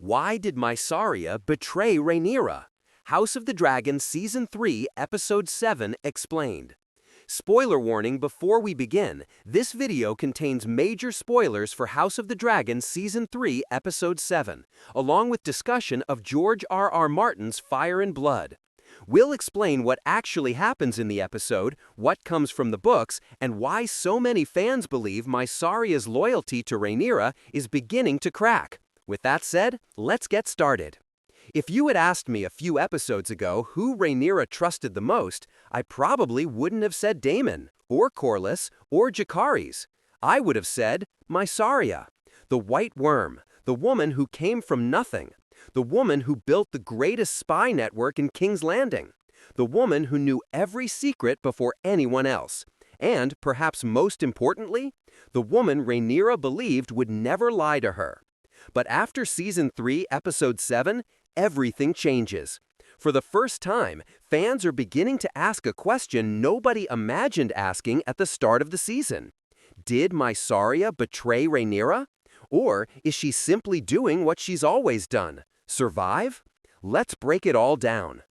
Why did Mysaria betray Rhaenyra? House of the Dragon Season 3, Episode 7 explained. Spoiler warning before we begin, this video contains major spoilers for House of the Dragon Season 3, Episode 7, along with discussion of George R.R. Martin's Fire and Blood. We'll explain what actually happens in the episode, what comes from the books, and why so many fans believe Mysaria's loyalty to Rhaenyra is beginning to crack. With that said, let's get started. If you had asked me a few episodes ago who Rhaenyra trusted the most, I probably wouldn't have said Daemon, or Corlys, or Jacaerys. I would have said Mysaria, the White Worm, the woman who came from nothing, the woman who built the greatest spy network in King's Landing, the woman who knew every secret before anyone else, and, perhaps most importantly, the woman Rhaenyra believed would never lie to her. But after Season 3, Episode 7, everything changes. For the first time, fans are beginning to ask a question nobody imagined asking at the start of the season. Did Mysaria betray Rhaenyra? Or is she simply doing what she's always done? Survive? Let's break it all down.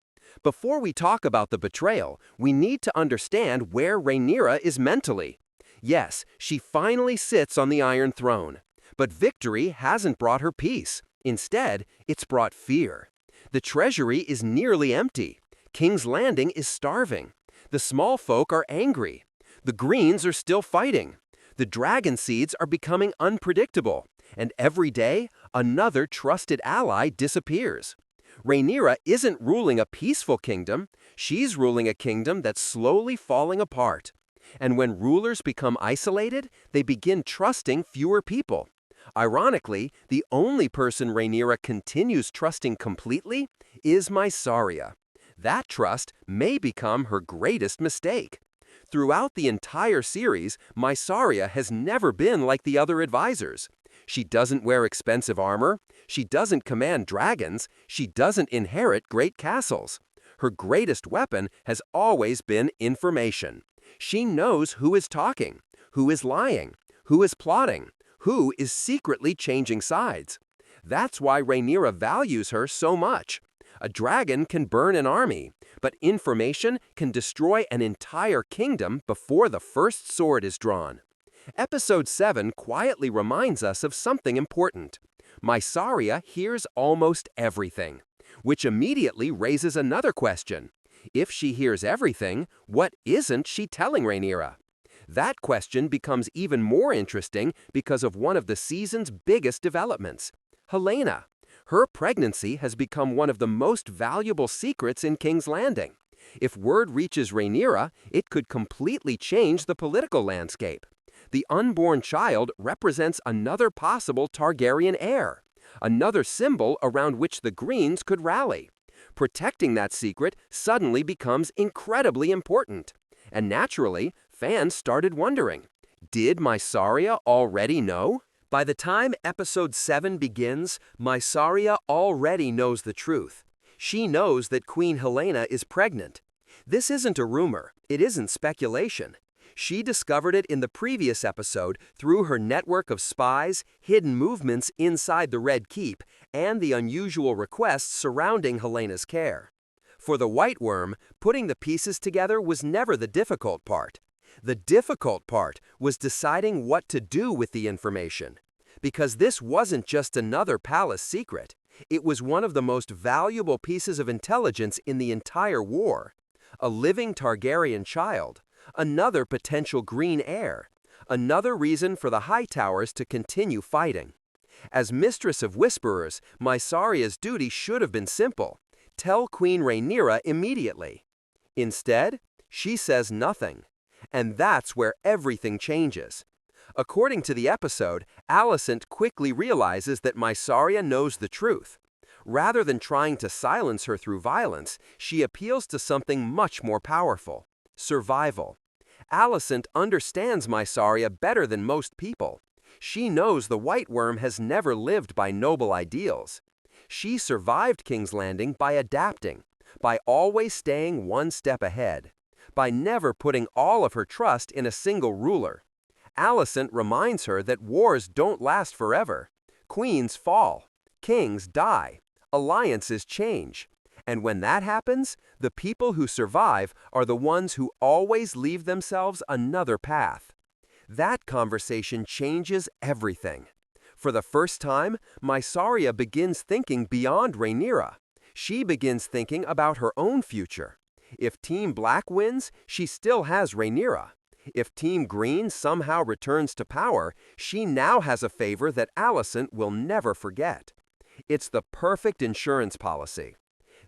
Before we talk about the betrayal, we need to understand where Rhaenyra is mentally. Yes, she finally sits on the Iron Throne. But victory hasn't brought her peace. Instead, it's brought fear. The treasury is nearly empty. King's Landing is starving. The small folk are angry. The Greens are still fighting. The dragon seeds are becoming unpredictable. And every day, another trusted ally disappears. Rhaenyra isn't ruling a peaceful kingdom. She's ruling a kingdom that's slowly falling apart. And when rulers become isolated, they begin trusting fewer people. Ironically, the only person Rhaenyra continues trusting completely is Mysaria. That trust may become her greatest mistake. Throughout the entire series, Mysaria has never been like the other advisors. She doesn't wear expensive armor, she doesn't command dragons, she doesn't inherit great castles. Her greatest weapon has always been information. She knows who is talking, who is lying, who is plotting, who is secretly changing sides. That's why Rhaenyra values her so much. A dragon can burn an army, but information can destroy an entire kingdom before the first sword is drawn. Episode 7 quietly reminds us of something important. Mysaria hears almost everything, which immediately raises another question. If she hears everything, what isn't she telling Rhaenyra? That question becomes even more interesting because of one of the season's biggest developments, Helaena. Her pregnancy has become one of the most valuable secrets in King's Landing. If word reaches Rhaenyra, it could completely change the political landscape. The unborn child represents another possible Targaryen heir, another symbol around which the Greens could rally. Protecting that secret suddenly becomes incredibly important. And naturally, fans started wondering, did Mysaria already know? By the time Episode 7 begins, Mysaria already knows the truth. She knows that Queen Helaena is pregnant. This isn't a rumor, it isn't speculation. She discovered it in the previous episode through her network of spies, hidden movements inside the Red Keep, and the unusual requests surrounding Helena's care. For the White Worm, putting the pieces together was never the difficult part. The difficult part was deciding what to do with the information. Because this wasn't just another palace secret. It was one of the most valuable pieces of intelligence in the entire war. A living Targaryen child. Another potential green heir. Another reason for the Hightowers to continue fighting. As Mistress of Whisperers, Mysaria's duty should have been simple. Tell Queen Rhaenyra immediately. Instead, she says nothing. And that's where everything changes. According to the episode, Alicent quickly realizes that Mysaria knows the truth. Rather than trying to silence her through violence, she appeals to something much more powerful: survival. Alicent understands Mysaria better than most people. She knows the White Worm has never lived by noble ideals. She survived King's Landing by adapting, by always staying one step ahead, by never putting all of her trust in a single ruler. Alicent reminds her that wars don't last forever. Queens fall. Kings die. Alliances change. And when that happens, the people who survive are the ones who always leave themselves another path. That conversation changes everything. For the first time, Mysaria begins thinking beyond Rhaenyra. She begins thinking about her own future. If Team Black wins, she still has Rhaenyra. If Team Green somehow returns to power, she now has a favor that Alicent will never forget. It's the perfect insurance policy.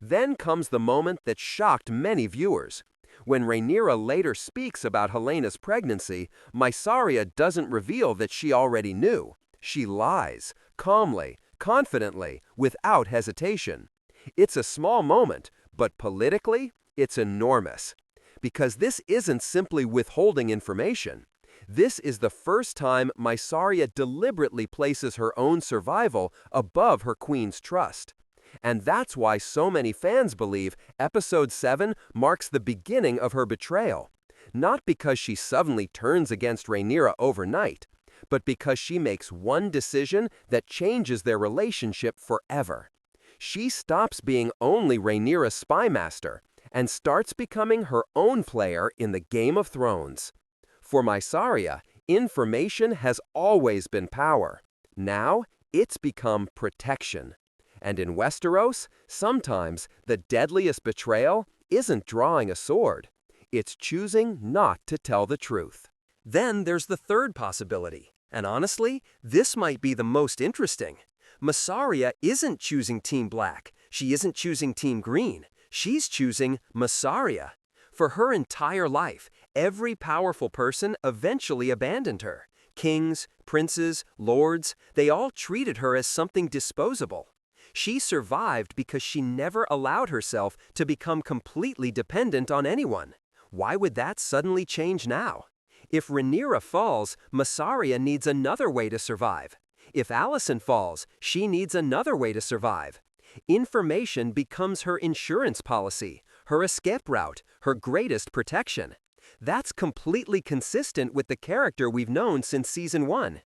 Then comes the moment that shocked many viewers. When Rhaenyra later speaks about Helena's pregnancy, Mysaria doesn't reveal that she already knew. She lies, calmly, confidently, without hesitation. It's a small moment, but politically, it's enormous. Because this isn't simply withholding information. This is the first time Mysaria deliberately places her own survival above her queen's trust. And that's why so many fans believe Episode 7 marks the beginning of her betrayal. Not because she suddenly turns against Rhaenyra overnight, but because she makes one decision that changes their relationship forever. She stops being only Rhaenyra's spy master and starts becoming her own player in the Game of Thrones. For Mysaria, information has always been power. Now, it's become protection. And in Westeros, sometimes the deadliest betrayal isn't drawing a sword. It's choosing not to tell the truth. Then there's the third possibility. And honestly, this might be the most interesting. Mysaria isn't choosing Team Black. She isn't choosing Team Green. She's choosing Mysaria. For her entire life, every powerful person eventually abandoned her. Kings, princes, lords, they all treated her as something disposable. She survived because she never allowed herself to become completely dependent on anyone. Why would that suddenly change now? If Rhaenyra falls, Mysaria needs another way to survive. If Alicent falls, she needs another way to survive. Information becomes her insurance policy, her escape route, her greatest protection. That's completely consistent with the character we've known since Season 1.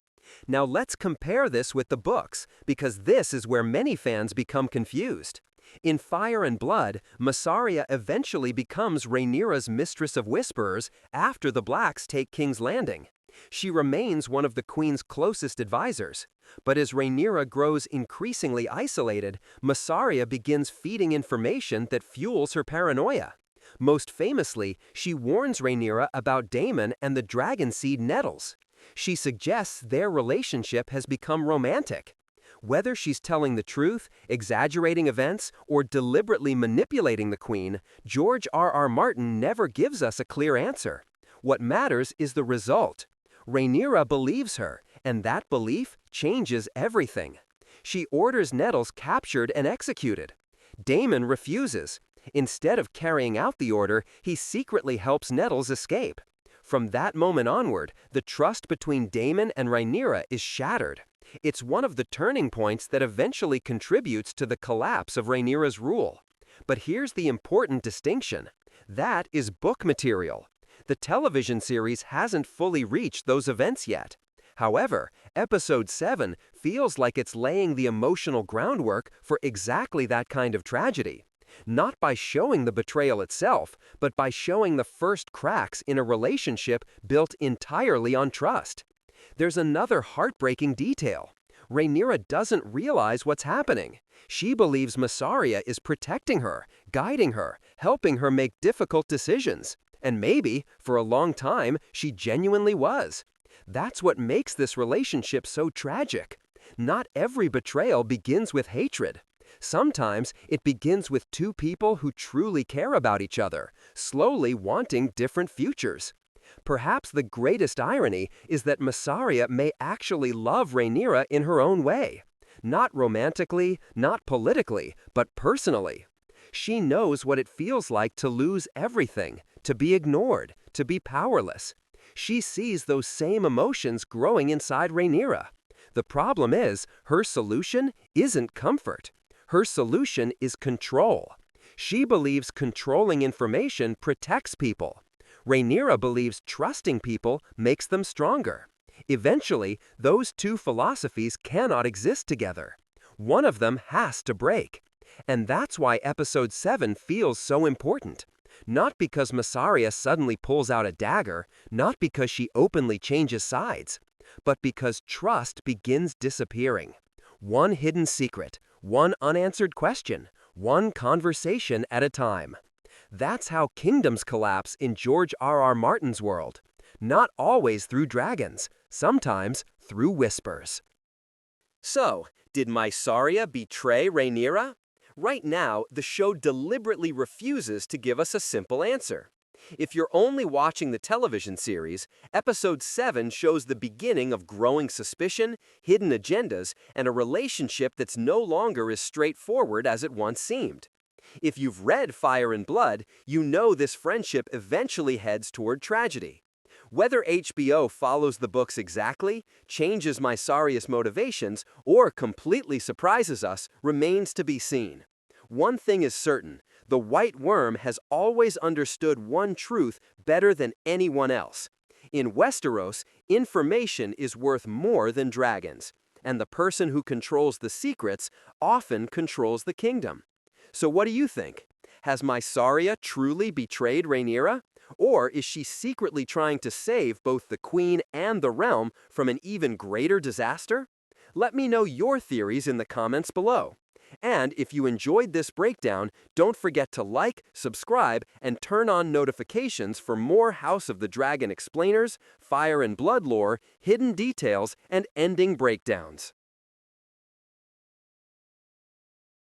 Now let's compare this with the books, because this is where many fans become confused. In Fire and Blood, Mysaria eventually becomes Rhaenyra's Mistress of Whisperers after the Blacks take King's Landing. She remains one of the Queen's closest advisors. But as Rhaenyra grows increasingly isolated, Mysaria begins feeding information that fuels her paranoia. Most famously, she warns Rhaenyra about Daemon and the dragon seed nettles. She suggests their relationship has become romantic. Whether she's telling the truth, exaggerating events, or deliberately manipulating the Queen, George R.R. Martin never gives us a clear answer. What matters is the result. Rhaenyra believes her, and that belief changes everything. She orders Nettles captured and executed. Daemon refuses. Instead of carrying out the order, he secretly helps Nettles escape. From that moment onward, the trust between Daemon and Rhaenyra is shattered. It's one of the turning points that eventually contributes to the collapse of Rhaenyra's rule. But here's the important distinction. That is book material. The television series hasn't fully reached those events yet. However, Episode 7 feels like it's laying the emotional groundwork for exactly that kind of tragedy. Not by showing the betrayal itself, but by showing the first cracks in a relationship built entirely on trust. There's another heartbreaking detail. Rhaenyra doesn't realize what's happening. She believes Mysaria is protecting her, guiding her, helping her make difficult decisions. And maybe, for a long time, she genuinely was. That's what makes this relationship so tragic. Not every betrayal begins with hatred. Sometimes it begins with two people who truly care about each other, slowly wanting different futures. Perhaps the greatest irony is that Mysaria may actually love Rhaenyra in her own way. Not romantically, not politically, but personally. She knows what it feels like to lose everything, to be ignored, to be powerless. She sees those same emotions growing inside Rhaenyra. The problem is, her solution isn't comfort. Her solution is control. She believes controlling information protects people. Rhaenyra believes trusting people makes them stronger. Eventually, those two philosophies cannot exist together. One of them has to break. And that's why Episode 7 feels so important. Not because Mysaria suddenly pulls out a dagger, not because she openly changes sides, but because trust begins disappearing. One hidden secret, one unanswered question, one conversation at a time. That's how kingdoms collapse in George R.R. Martin's world. Not always through dragons, sometimes through whispers. So, did Mysaria betray Rhaenyra? Right now, the show deliberately refuses to give us a simple answer. If you're only watching the television series, Episode 7 shows the beginning of growing suspicion, hidden agendas, and a relationship that's no longer as straightforward as it once seemed. If you've read Fire and Blood, you know this friendship eventually heads toward tragedy. Whether HBO follows the books exactly, changes Mysaria's motivations, or completely surprises us remains to be seen. One thing is certain, the White Worm has always understood one truth better than anyone else. In Westeros, information is worth more than dragons, and the person who controls the secrets often controls the kingdom. So what do you think? Has Mysaria truly betrayed Rhaenyra? Or is she secretly trying to save both the queen and the realm from an even greater disaster? Let me know your theories in the comments below. And if you enjoyed this breakdown, don't forget to like, subscribe, and turn on notifications for more House of the Dragon explainers, Fire and Blood lore, hidden details, and ending breakdowns.